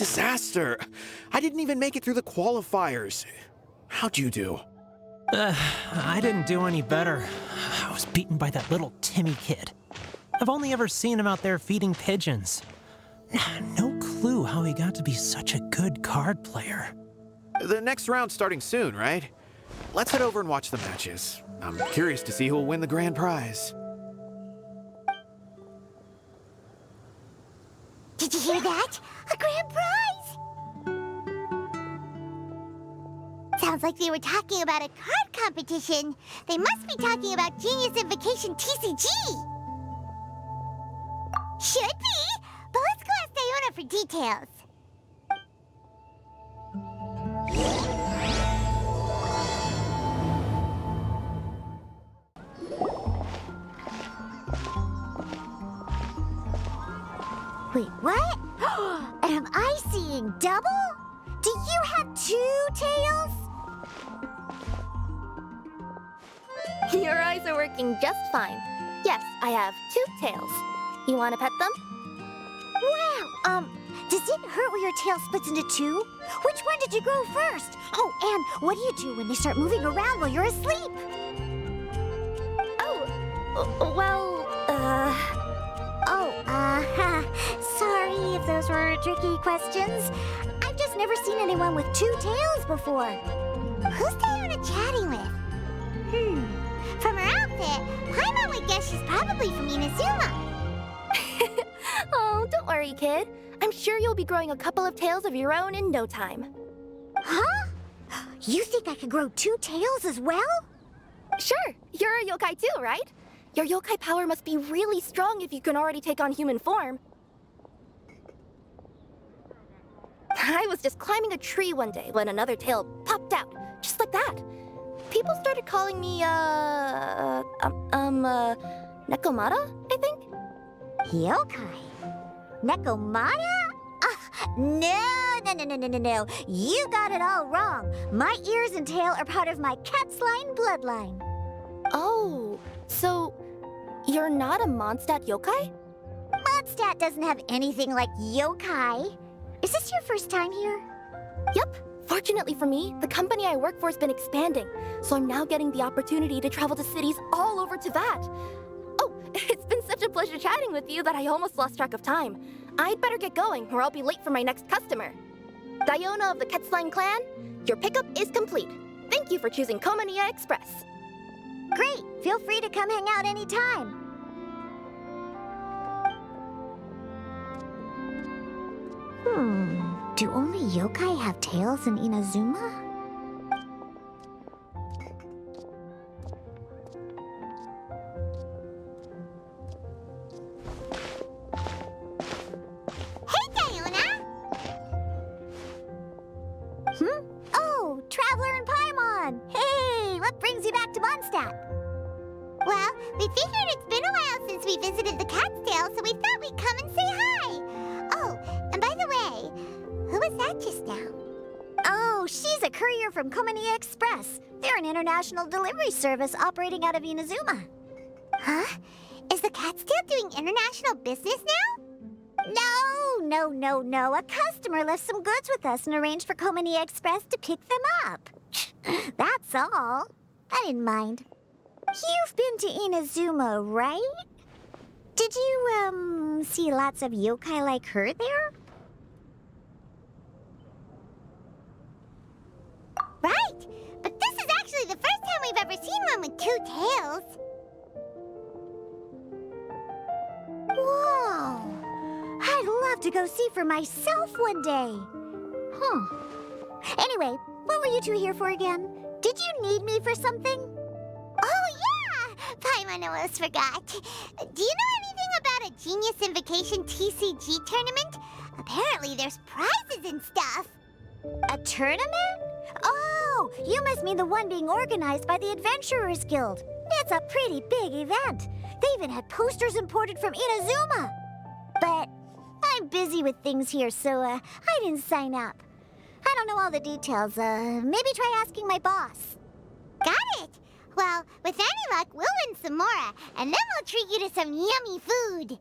disaster. I didn't even make it through the qualifiers. How'd you do? I didn't do any better. I was beaten by that little Timmy kid. I've only ever seen him out there feeding pigeons. No clue how he got to be such a good card player. The next round's starting soon, right? Let's head over and watch the matches. I'm curious to see who will win the grand prize. Did you hear that? A grand prize! Sounds like they were talking about a card competition. They must be talking about Genius Invocation TCG. Should be, but let's go ask Diona for details. Wait, what? Am I seeing double? Do you have 2 tails? Your eyes are working just fine. Yes, I have 2 tails. You want to pet them? Wow, does it hurt when your tail splits into 2? Which one did you grow first? Oh, and what do you do when they start moving around while you're asleep? Sorry if those were tricky questions. I've just never seen anyone with 2 tails before. Who's Diona chatting with? From her outfit, Paimon would guess she's probably from Inazuma. Oh, don't worry, kid. I'm sure you'll be growing a couple of tails of your own in no time. Huh? You think I could grow 2 tails as well? Sure, you're a yokai too, right? Your yokai power must be really strong if you can already take on human form. I was just climbing a tree one day when another tail popped out, just like that. People started calling me, Nekomata, I think? Yokai? Nekomata? No. You got it all wrong. My ears and tail are part of my cat's line bloodline. Oh, so you're not a Mondstadt yokai? Mondstadt doesn't have anything like yokai. Is this your first time here? Yep. Fortunately for me, the company I work for has been expanding, so I'm now getting the opportunity to travel to cities all over Teyvat. Oh, it's been such a pleasure chatting with you that I almost lost track of time. I'd better get going, or I'll be late for my next customer. Diona of the Quetzline clan, your pickup is complete. Thank you for choosing Komania Express. Great! Feel free to come hang out anytime. Do only yokai have tails in Inazuma? Hey, Diona! Oh, Traveler and Paimon! Hey, what brings you back to Mondstadt? Well, we figured it's been a while since we visited the Catstail, so we thought we'd come and say hi. Oh, and by the way, who was that just now? Oh, she's a courier from Komania Express. They're an international delivery service operating out of Inazuma. Huh? Is the Catstail doing international business now? No. A customer left some goods with us and arranged for Komania Express to pick them up. That's all. I didn't mind. You've been to Inazuma, right? Did you, see lots of yokai like her there? Right, but this is actually the first time we've ever seen one with 2 tails. Whoa! I'd love to go see for myself one day. Anyway, what were you 2 here for again? Did you need me for something? Oh, yeah! Paimon almost forgot. Do you know anything about a Genius Invocation TCG tournament? Apparently there's prizes and stuff. A tournament? Oh, you must mean the one being organized by the Adventurers Guild. It's a pretty big event. They even had posters imported from Inazuma. But I'm busy with things here, so I didn't sign up. I don't know all the details. Maybe try asking my boss. Got it. Well, with any luck, we'll win some more, and then we'll treat you to some yummy food.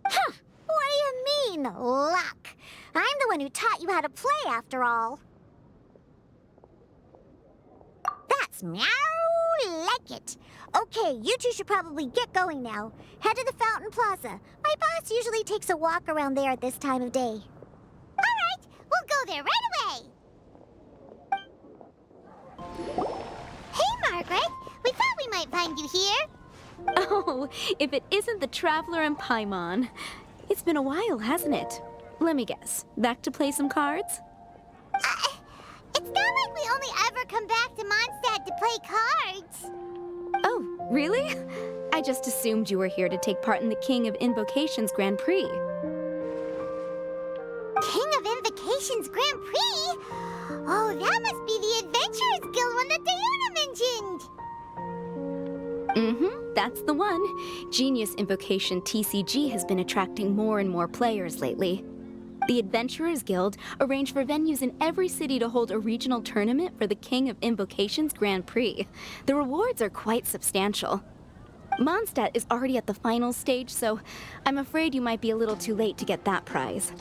Huh. What do you mean, luck? I'm the one who taught you how to play, after all. That's meow like it. Okay, you two should probably get going now. Head to the Fountain Plaza. My boss usually takes a walk around there at this time of day. All right, we'll go there right away. Hey, Margaret. We thought we might find you here. Oh, if it isn't the Traveler and Paimon. It's been a while, hasn't it? Let me guess. Back to play some cards? It's not like we only ever come back to Mondstadt to play cards. Oh, really? I just assumed you were here to take part in the King of Invocations Grand Prix. King of Invocations Grand Prix? Oh, that must be the Adventurers Guild one that Diona mentioned. That's the one. Genius Invocation TCG has been attracting more and more players lately. The Adventurers Guild arranged for venues in every city to hold a regional tournament for the King of Invocations Grand Prix. The rewards are quite substantial. Mondstadt is already at the final stage, so I'm afraid you might be a little too late to get that prize.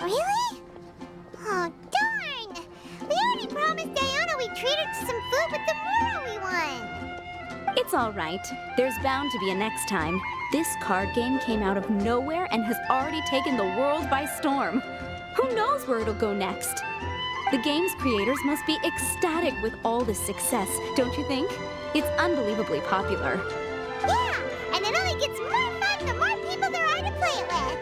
Really? Oh, darn! We already promised Diona we'd treat her to some food with the Mura we won. It's all right. There's bound to be a next time. This card game came out of nowhere and has already taken the world by storm. Who knows where it'll go next? The game's creators must be ecstatic with all this success, don't you think? It's unbelievably popular. Yeah, and it only gets more fun the more people there are to play it with.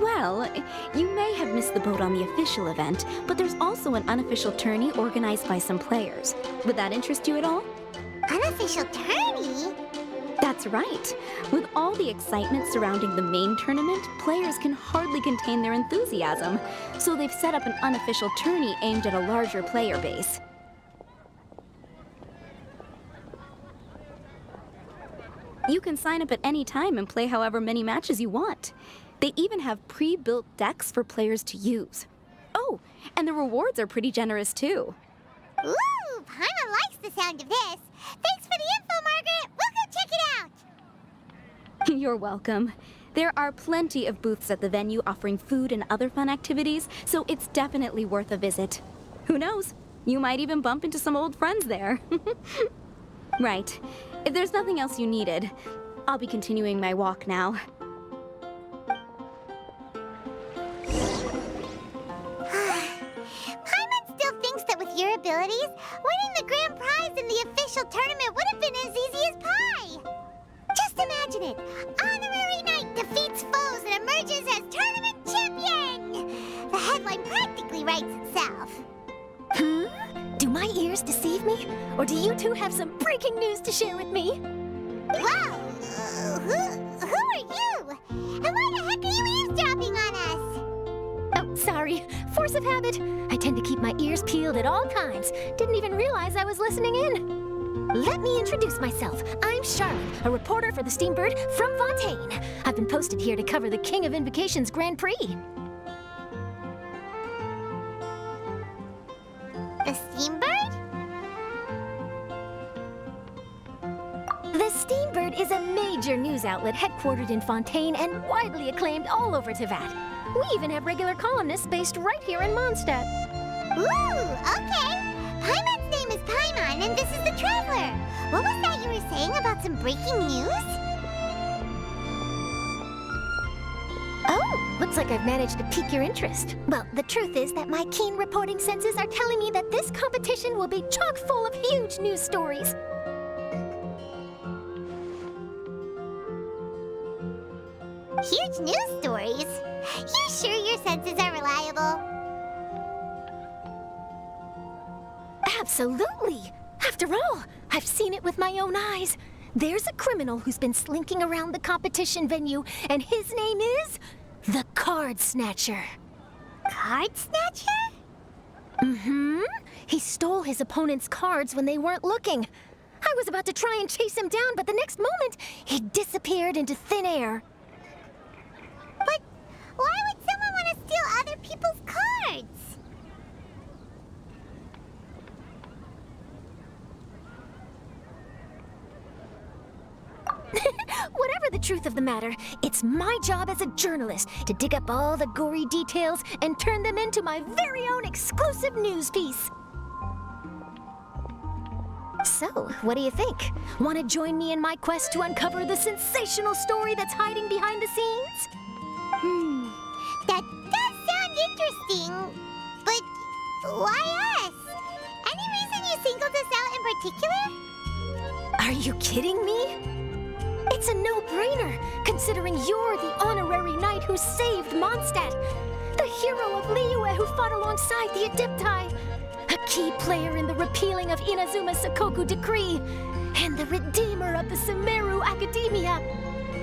Well, you may have missed the boat on the official event, but there's also an unofficial tourney organized by some players. Would that interest you at all? Unofficial tourney? That's right. With all the excitement surrounding the main tournament, players can hardly contain their enthusiasm. So they've set up an unofficial tourney aimed at a larger player base. You can sign up at any time and play however many matches you want. They even have pre-built decks for players to use. Oh, and the rewards are pretty generous too. Ooh, Paimon likes the sound of this. Thanks for the info, Margaret. We'll go check it out. You're welcome. There are plenty of booths at the venue offering food and other fun activities, so it's definitely worth a visit. Who knows? You might even bump into some old friends there. Right. If there's nothing else you needed, I'll be continuing my walk now. Paimon still thinks that with your abilities, winning the grand prize in the official tournament would have been as easy as pie. Just imagine it. Honorary Knight defeats foes and emerges as tournament champion. The headline practically writes itself. Do my ears deceive me? Or do you two have some breaking news to share with me? Whoa! Who are you? And why the heck are you eavesdropping on us? Oh, sorry. Force of habit. I tend to keep my ears peeled at all times. Didn't even realize I was listening in. Let me introduce myself. I'm Charlotte, a reporter for the Steambird from Fontaine. I've been posted here to cover the King of Invocations Grand Prix. The Steambird? The Steambird is a major news outlet headquartered in Fontaine and widely acclaimed all over Teyvat. We even have regular columnists based right here in Mondstadt. Ooh, okay. Paimon's name is Paimon, and this is the Traveler. What was that you were saying about some breaking news? Oh, looks like I've managed to pique your interest. Well, the truth is that my keen reporting senses are telling me that this competition will be chock full of huge news stories. Huge news stories? You sure your senses are reliable? Absolutely. After all, I've seen it with my own eyes. There's a criminal who's been slinking around the competition venue, and his name is the Card Snatcher. Card Snatcher? Mm-hmm. He stole his opponent's cards when they weren't looking. I was about to try and chase him down, but the next moment, he disappeared into thin air. But why would someone want to steal other people's cards? Whatever the truth of the matter, it's my job as a journalist to dig up all the gory details and turn them into my very own exclusive news piece. So, what do you think? Want to join me in my quest to uncover the sensational story that's hiding behind the scenes? That does sound interesting, but why us? Any reason you singled us out in particular? Are you kidding me? It's a no-brainer, considering you're the honorary knight who saved Mondstadt, the hero of Liyue who fought alongside the Adepti, a key player in the repealing of Inazuma's Sakoku decree, and the redeemer of the Sumeru Academia.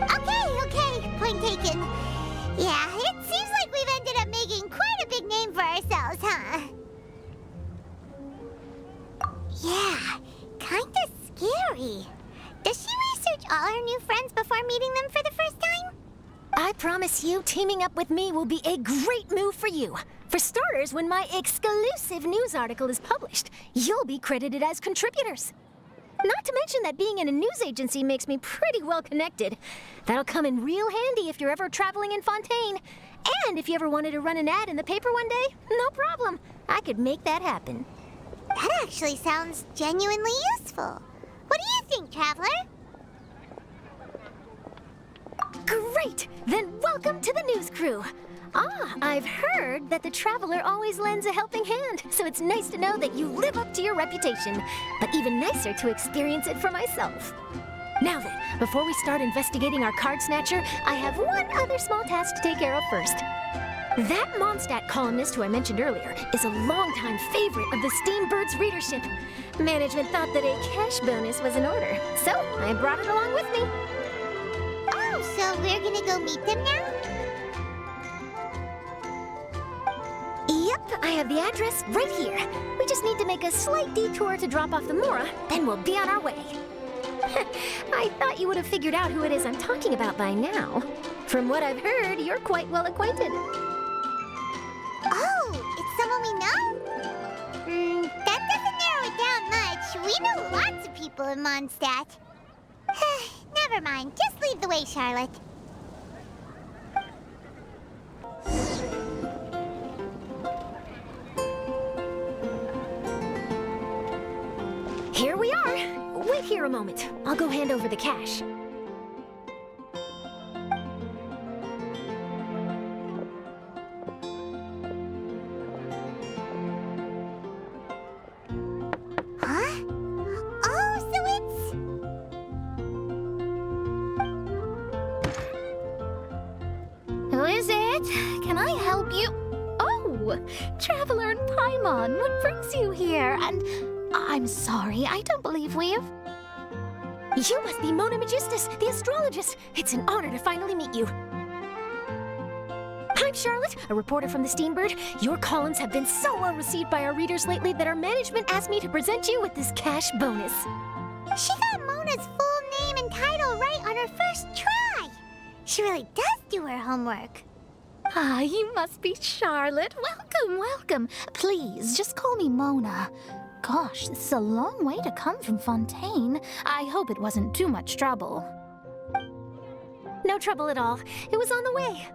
Okay, point taken. Yeah, it seems like we've ended up making quite a big name for ourselves, huh? Yeah, kinda scary. Does she research all her new friends before meeting them for the first time? I promise you, teaming up with me will be a great move for you. For starters, when my exclusive news article is published, you'll be credited as contributors. Not to mention that being in a news agency makes me pretty well connected. That'll come in real handy if you're ever traveling in Fontaine. And if you ever wanted to run an ad in the paper one day, no problem. I could make that happen. That actually sounds genuinely useful. What do you think, Traveler? Great! Then welcome to the news crew. I've heard that the Traveler always lends a helping hand, so it's nice to know that you live up to your reputation, but even nicer to experience it for myself. Now then, before we start investigating our card snatcher, I have one other small task to take care of first. That Mondstadt columnist who I mentioned earlier is a longtime favorite of the Steambird's readership. Management thought that a cash bonus was in order, so I brought it along with me. Oh, so we're gonna go meet them now? Yep, I have the address right here. We just need to make a slight detour to drop off the Mora, then we'll be on our way. I thought you would have figured out who it is I'm talking about by now. From what I've heard, you're quite well acquainted. Oh, it's someone we know? That doesn't narrow it down much. We know lots of people in Mondstadt. Never mind. Just lead the way, Charlotte. Here we are. Wait here a moment. I'll go hand over the cash. Huh? Oh, so it's... Who is it? Can I help you? Oh, Traveler and Paimon, what brings you here? And I'm sorry, I don't believe we've... You must be Mona Magistus, the astrologist. It's an honor to finally meet you. I'm Charlotte, a reporter from the Steambird. Your columns have been so well received by our readers lately that our management asked me to present you with this cash bonus. She got Mona's full name and title right on her first try. She really does do her homework. Ah, you must be Charlotte. Welcome, welcome. Please, just call me Mona. Gosh, this is a long way to come from Fontaine. I hope it wasn't too much trouble. No trouble at all. It was on the way.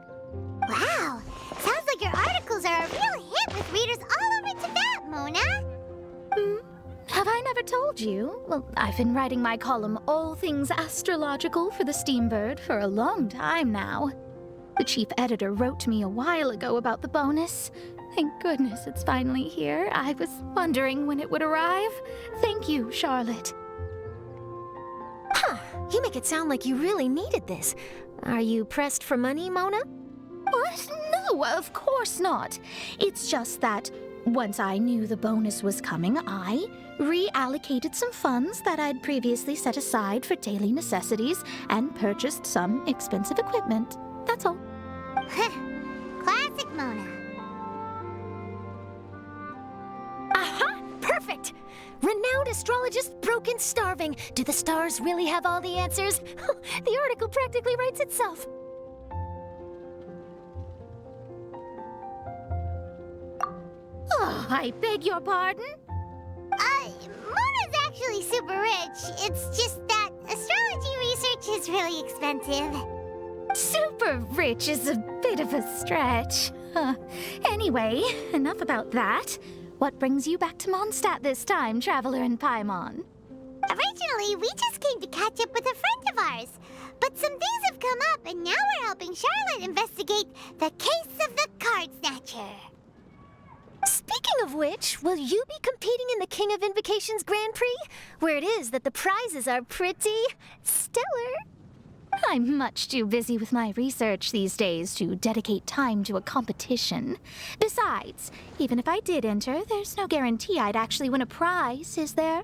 Wow, sounds like your articles are a real hit with readers all over Tibet, Mona. Have I never told you? Well, I've been writing my column All Things Astrological for the Steambird for a long time now. The chief editor wrote to me a while ago about the bonus. Thank goodness it's finally here. I was wondering when it would arrive. Thank you, Charlotte. Huh, you make it sound like you really needed this. Are you pressed for money, Mona? What? No, of course not. It's just that once I knew the bonus was coming, I reallocated some funds that I'd previously set aside for daily necessities and purchased some expensive equipment. That's all. Classic Mona. Aha! Perfect! Renowned astrologist Broken Starving. Do the stars really have all the answers? The article practically writes itself. Oh, I beg your pardon? Mona's actually super rich. It's just that astrology research rich is really expensive. Super rich is a bit of a stretch. Anyway, enough about that. What brings you back to Mondstadt this time, Traveler and Paimon? Originally, we just came to catch up with a friend of ours. But some things have come up, and now we're helping Charlotte investigate the case of the Card Snatcher. Speaking of which, will you be competing in the King of Invocations Grand Prix? Where it is that the prizes are pretty stellar. I'm much too busy with my research these days to dedicate time to a competition. Besides, even if I did enter, there's no guarantee I'd actually win a prize, is there?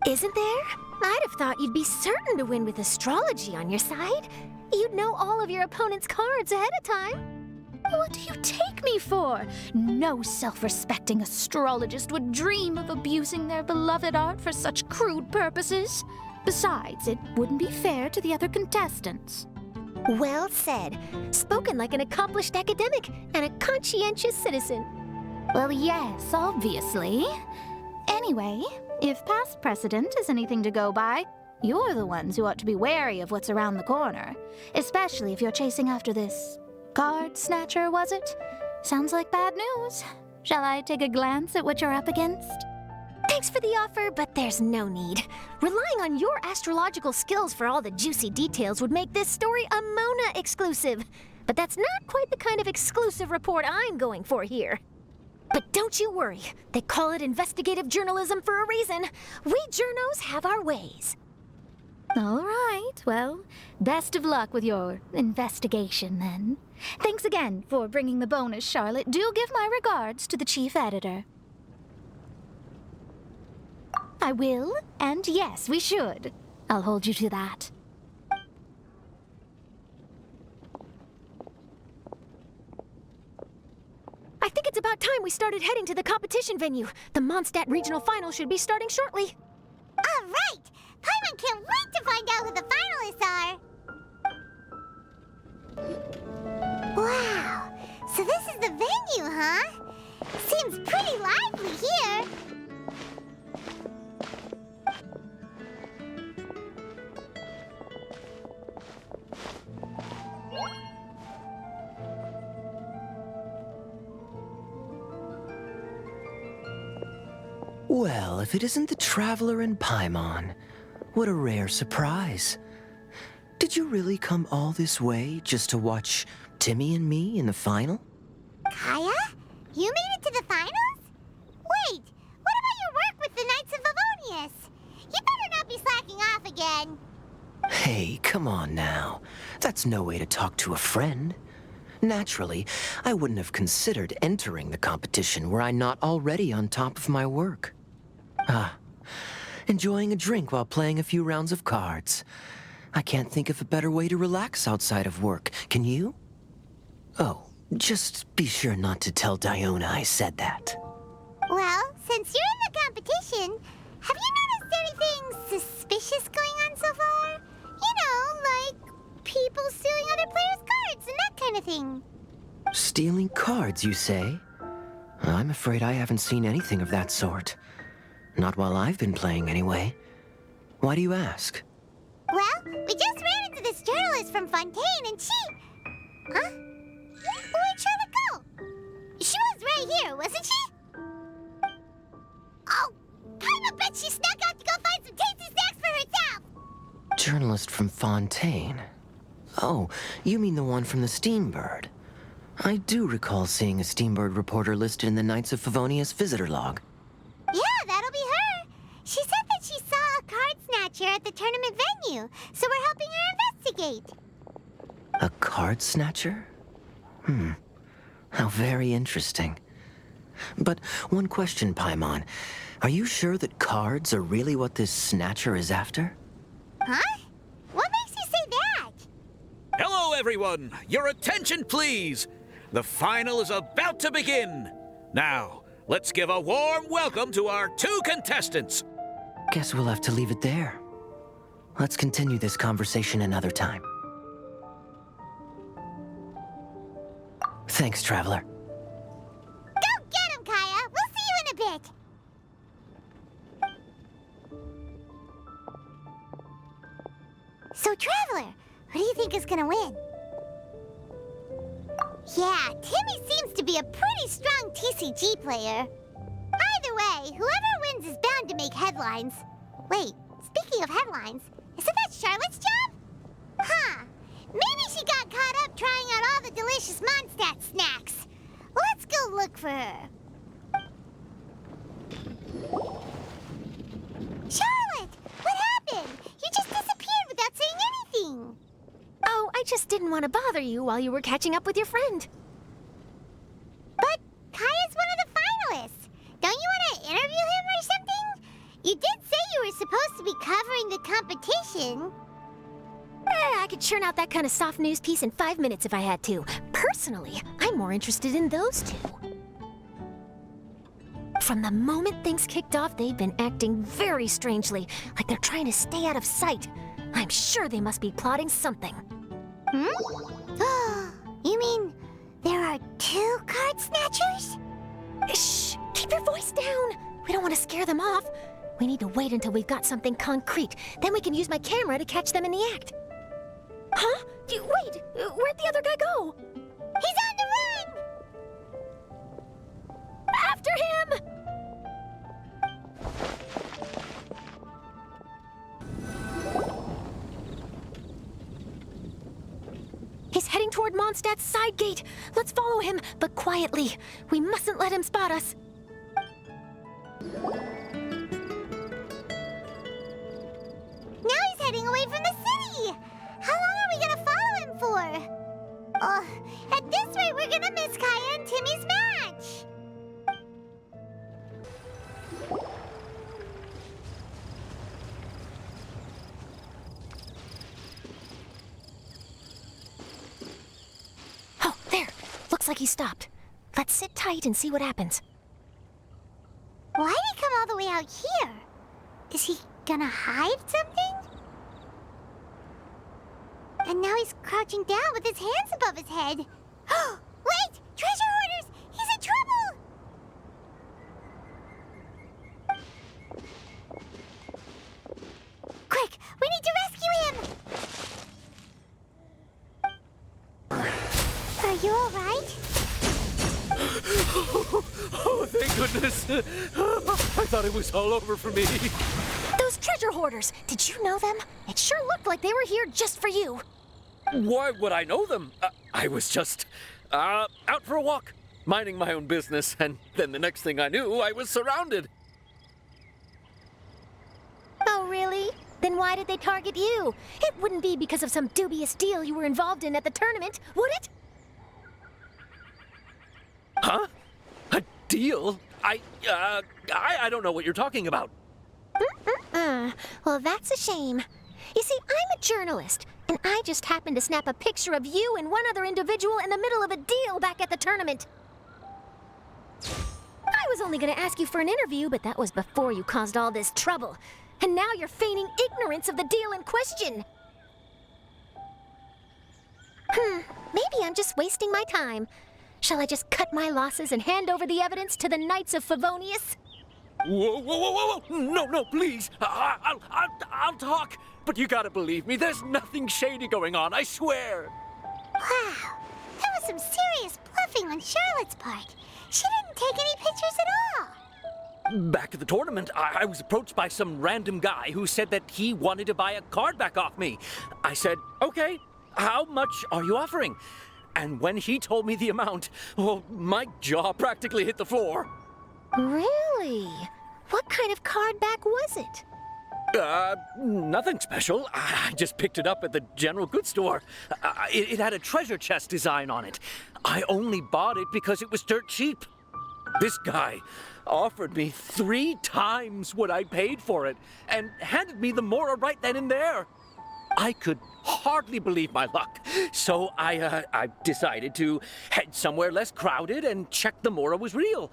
Isn't there? I'd have thought you'd be certain to win with astrology on your side. You'd know all of your opponent's cards ahead of time. What do you take me for? No self-respecting astrologist would dream of abusing their beloved art for such crude purposes. Besides, it wouldn't be fair to the other contestants. Well said. Spoken like an accomplished academic and a conscientious citizen. Well, yes, obviously. Anyway, if past precedent is anything to go by, you're the ones who ought to be wary of what's around the corner. Especially if you're chasing after this card snatcher, was it? Sounds like bad news. Shall I take a glance at what you're up against? Thanks for the offer, but there's no need. Relying on your astrological skills for all the juicy details would make this story a Mona exclusive. But that's not quite the kind of exclusive report I'm going for here. But don't you worry. They call it investigative journalism for a reason. We journos have our ways. All right, well, best of luck with your investigation then. Thanks again for bringing the bonus, Charlotte. Do give my regards to the chief editor. I will, and yes, we should. I'll hold you to that. I think it's about time we started heading to the competition venue. The Mondstadt Regional Final should be starting shortly. All right! Paimon can't wait to find out who the finalists are! Wow! So this is the venue, huh? Seems pretty lively here. Well, if it isn't the Traveler and Paimon, what a rare surprise. Did you really come all this way just to watch Timmy and me in the final? Kaya? You made it to the finals? Wait, what about your work with the Knights of Favonius? You better not be slacking off again. Hey, come on now. That's no way to talk to a friend. Naturally, I wouldn't have considered entering the competition were I not already on top of my work. Enjoying a drink while playing a few rounds of cards. I can't think of a better way to relax outside of work, can you? Oh, just be sure not to tell Diona I said that. Well, since you're in the competition, have you noticed anything suspicious going on so far? You know, like people stealing other players' cards and that kind of thing. Stealing cards, you say? I'm afraid I haven't seen anything of that sort. Not while I've been playing, anyway. Why do you ask? Well, we just ran into this journalist from Fontaine and she... Huh? Where'd Charlotte go? She was right here, wasn't she? Oh, I bet she snuck out to go find some tasty snacks for herself! Journalist from Fontaine? Oh, you mean the one from the Steambird. I do recall seeing a Steambird reporter listed in the Knights of Favonius visitor log. Yeah, that'll be her. She said that she saw a card snatcher at the tournament venue, so we're helping her investigate. A card snatcher? How very interesting. But one question, Paimon. Are you sure that cards are really what this snatcher is after? Huh? What makes you say that? Hello, everyone! Your attention, please! The final is about to begin! Now, let's give a warm welcome to our two contestants! Guess we'll have to leave it there. Let's continue this conversation another time. Thanks, Traveler. Go get him, Kaya! We'll see you in a bit! So, Traveler, who do you think is gonna win? Yeah, Timmy seems to be a pretty strong TCG player. Either way, whoever wins is bound to make headlines. Wait, speaking of headlines, isn't that Charlotte's job? Huh. Maybe she got caught up trying out all the delicious Mondstadt snacks. Let's go look for her. Charlotte! What happened? You just disappeared without saying anything. Oh, I just didn't want to bother you while you were catching up with your friend. But Kaya's one of the finalists. Don't you want to interview him or something? You did say you were supposed to be covering the competition. I could churn out that kind of soft news piece in 5 minutes if I had to. Personally, I'm more interested in those two. From the moment things kicked off, they've been acting very strangely, like they're trying to stay out of sight. I'm sure they must be plotting something. You mean there are 2 card snatchers? Shh! Keep your voice down! We don't want to scare them off. We need to wait until we've got something concrete. Then we can use my camera to catch them in the act. Huh? Wait! Where'd the other guy go? He's on the run! After him! He's heading toward Mondstadt's side gate. Let's follow him, but quietly. We mustn't let him spot us. Now he's heading away from the city! How long are we gonna follow him for? At this rate, we're gonna miss Kaya and Timmy's match! Oh, there. Looks like he stopped. Let's sit tight and see what happens. Why'd he come all the way out here? Is he gonna hide something? And now he's crouching down with his hands above his head. Wait! Treasure hoarders! He's in trouble! Quick! We need to rescue him! Are you alright? Oh, thank goodness. I thought it was all over for me. Those treasure hoarders, did you know them? It sure looked like they were here just for you. Why would I know them? I was just out for a walk, minding my own business, and then the next thing I knew, I was surrounded. Oh, really? Then why did they target you? It wouldn't be because of some dubious deal you were involved in at the tournament, would it? Huh? A deal? I don't know what you're talking about. Well, that's a shame. You see, I'm a journalist, and I just happened to snap a picture of you and one other individual in the middle of a deal back at the tournament. I was only going to ask you for an interview, but that was before you caused all this trouble. And now you're feigning ignorance of the deal in question. Maybe I'm just wasting my time. Shall I just cut my losses and hand over the evidence to the Knights of Favonius? Whoa, whoa, whoa, whoa, whoa! No, please. I'll talk. But you gotta believe me, there's nothing shady going on, I swear. Wow, that was some serious bluffing on Charlotte's part. She didn't take any pictures at all. Back at the tournament, I was approached by some random guy who said that he wanted to buy a card back off me. I said, okay, how much are you offering? And when he told me the amount, oh, my jaw practically hit the floor. Really? What kind of card back was it? Nothing special. I just picked it up at the general goods store. It had a treasure chest design on it. I only bought it because it was dirt cheap. This guy offered me 3 times what I paid for it and handed me the Mora right then and there. I could hardly believe my luck, so I decided to head somewhere less crowded and check the Mora was real.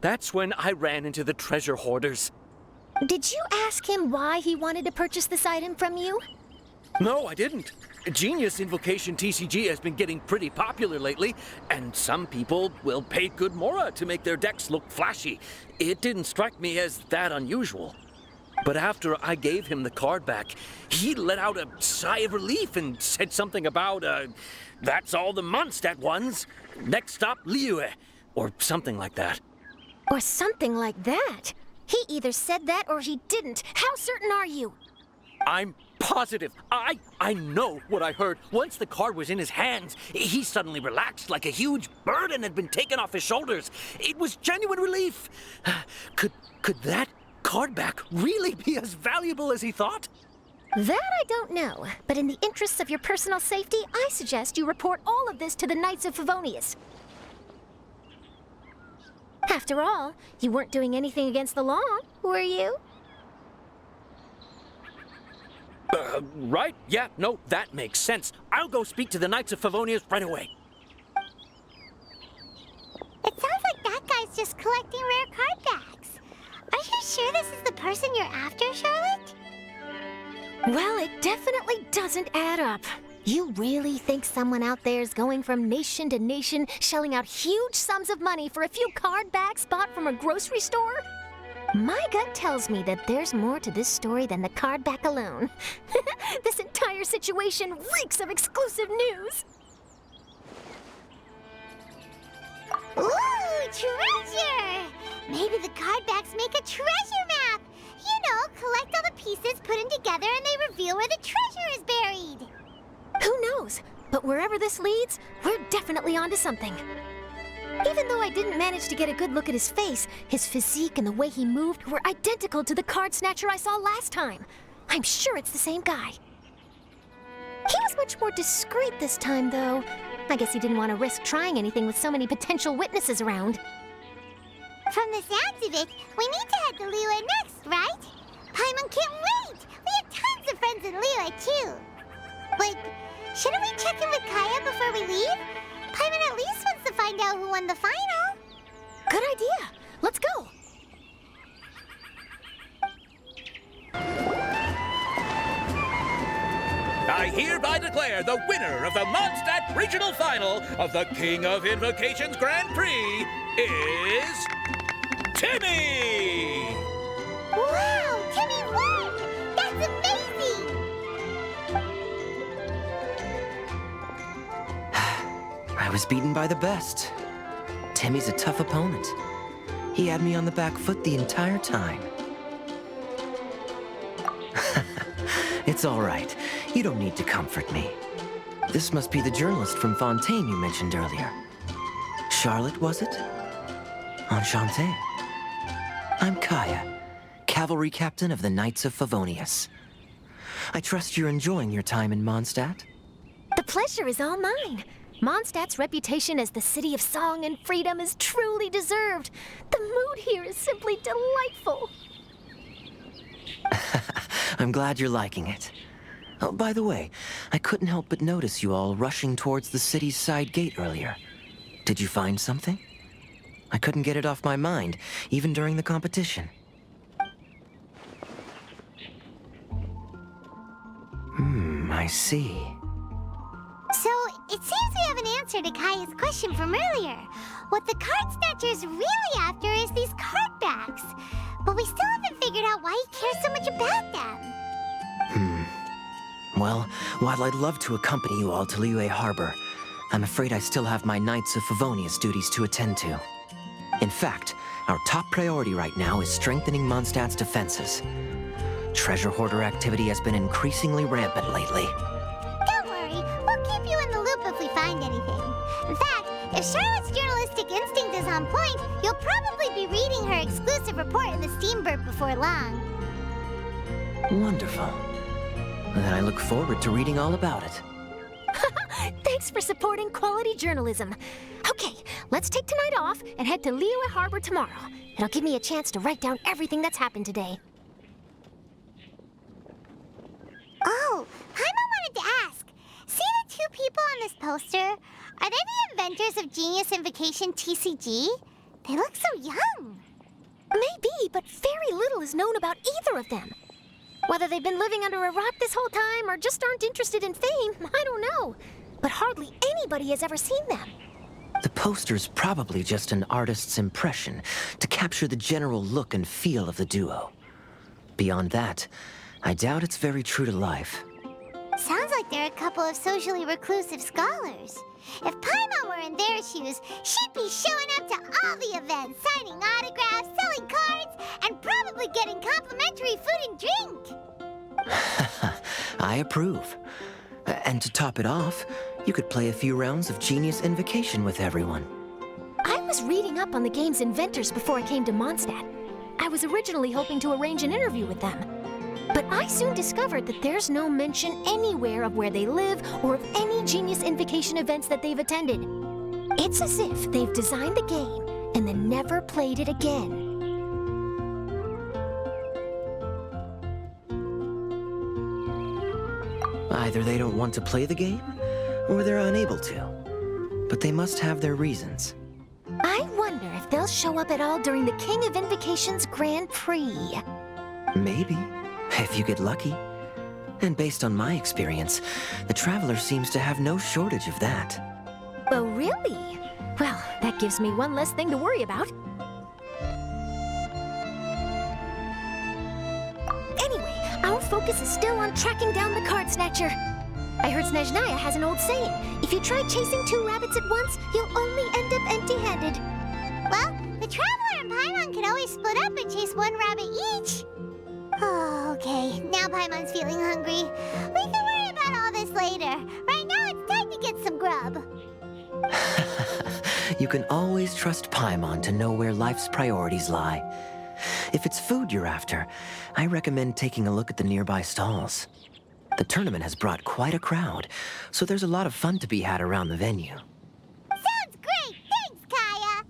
That's when I ran into the treasure hoarders. Did you ask him why he wanted to purchase this item from you? No, I didn't. Genius Invocation TCG has been getting pretty popular lately, and some people will pay good Mora to make their decks look flashy. It didn't strike me as that unusual. But after I gave him the card back, he let out a sigh of relief and said something about, that's all the Mondstadt ones. Next stop, Liyue, or something like that. Or something like that. He either said that or he didn't. How certain are you? I'm positive. I know what I heard. Once the card was in his hands, he suddenly relaxed like a huge burden had been taken off his shoulders. It was genuine relief. Could that card back really be as valuable as he thought? That I don't know, but in the interests of your personal safety, I suggest you report all of this to the Knights of Favonius. After all, you weren't doing anything against the law, were you? Right? Yeah, no, that makes sense. I'll go speak to the Knights of Favonius right away. It sounds like that guy's just collecting rare card backs. Are you sure this is the person you're after, Charlotte? Well, it definitely doesn't add up. You really think someone out there is going from nation to nation, shelling out huge sums of money for a few card backs bought from a grocery store? My gut tells me that there's more to this story than the card back alone. This entire situation reeks of exclusive news. Ooh, treasure! Maybe the card backs make a treasure map! You know, collect all the pieces, put them together, and they reveal where the treasure is buried! Who knows? But wherever this leads, we're definitely onto something. Even though I didn't manage to get a good look at his face, his physique and the way he moved were identical to the card snatcher I saw last time. I'm sure it's the same guy. He was much more discreet this time, though. I guess he didn't want to risk trying anything with so many potential witnesses around. From the sounds of it, we need to head to Liyue next, right? Paimon can't wait! We have tons of friends in Liyue, too. But shouldn't we check in with Kaya before we leave? Paimon at least wants to find out who won the final. Good idea. Let's go. I hereby declare the winner of the Mondstadt Regional Final of the King of Invocations Grand Prix is Timmy! Wow, Timmy won! That's amazing! I was beaten by the best. Timmy's a tough opponent. He had me on the back foot the entire time. It's all right. You don't need to comfort me. This must be the journalist from Fontaine you mentioned earlier. Charlotte, was it? Enchanté. I'm Kaya, cavalry captain of the Knights of Favonius. I trust you're enjoying your time in Mondstadt? The pleasure is all mine. Mondstadt's reputation as the city of song and freedom is truly deserved. The mood here is simply delightful. I'm glad you're liking it. Oh, by the way, I couldn't help but notice you all rushing towards the city's side gate earlier. Did you find something? I couldn't get it off my mind, even during the competition. I see. So, it seems we have an answer to Kaya's question from earlier. What the card snatcher's really after is these card backs. But we still haven't figured out why he cares so much about them. Well, while I'd love to accompany you all to Liyue Harbor, I'm afraid I still have my Knights of Favonius duties to attend to. In fact, our top priority right now is strengthening Mondstadt's defenses. Treasure hoarder activity has been increasingly rampant lately. Don't worry, we'll keep you in the loop if we find anything. In fact, if Charlotte's journalistic instinct is on point, you'll probably be reading her exclusive report in the Steambird before long. Wonderful. Then I look forward to reading all about it. Thanks for supporting quality journalism. Okay, let's take tonight off and head to Liyue Harbor tomorrow. It'll give me a chance to write down everything that's happened today. Oh, Paimon wanted to ask. See the two people on this poster? Are they the inventors of Genius Invocation TCG? They look so young. Maybe, but very little is known about either of them. Whether they've been living under a rock this whole time or just aren't interested in fame, I don't know. But hardly anybody has ever seen them. The poster's probably just an artist's impression to capture the general look and feel of the duo. Beyond that, I doubt it's very true to life. Sounds like they're a couple of socially reclusive scholars. If Paimon were in their shoes, she'd be showing up to all the events, signing autographs, selling cards, and probably getting complimentary food and drink. I approve. And to top it off, you could play a few rounds of Genius Invocation with everyone. I was reading up on the game's inventors before I came to Mondstadt. I was originally hoping to arrange an interview with them. But I soon discovered that there's no mention anywhere of where they live or of any Genius Invocation events that they've attended. It's as if they've designed the game and then never played it again. Either they don't want to play the game, or they're unable to. But they must have their reasons. I wonder if they'll show up at all during the King of Invocation's Grand Prix. Maybe, if you get lucky. And based on my experience, the Traveler seems to have no shortage of that. Oh, really? Well, that gives me one less thing to worry about. Anyway, our focus is still on tracking down the Card Snatcher. I heard Snezhnaya has an old saying. If you try chasing 2 rabbits at once, you'll only end up empty-handed. Well, the Traveler and Paimon can always split up and chase 1 rabbit each. Oh, okay. Now Paimon's feeling hungry. We can worry about all this later. Right now, it's time to get some grub. You can always trust Paimon to know where life's priorities lie. If it's food you're after, I recommend taking a look at the nearby stalls. The tournament has brought quite a crowd, so there's a lot of fun to be had around the venue. Sounds great! Thanks, Kaya!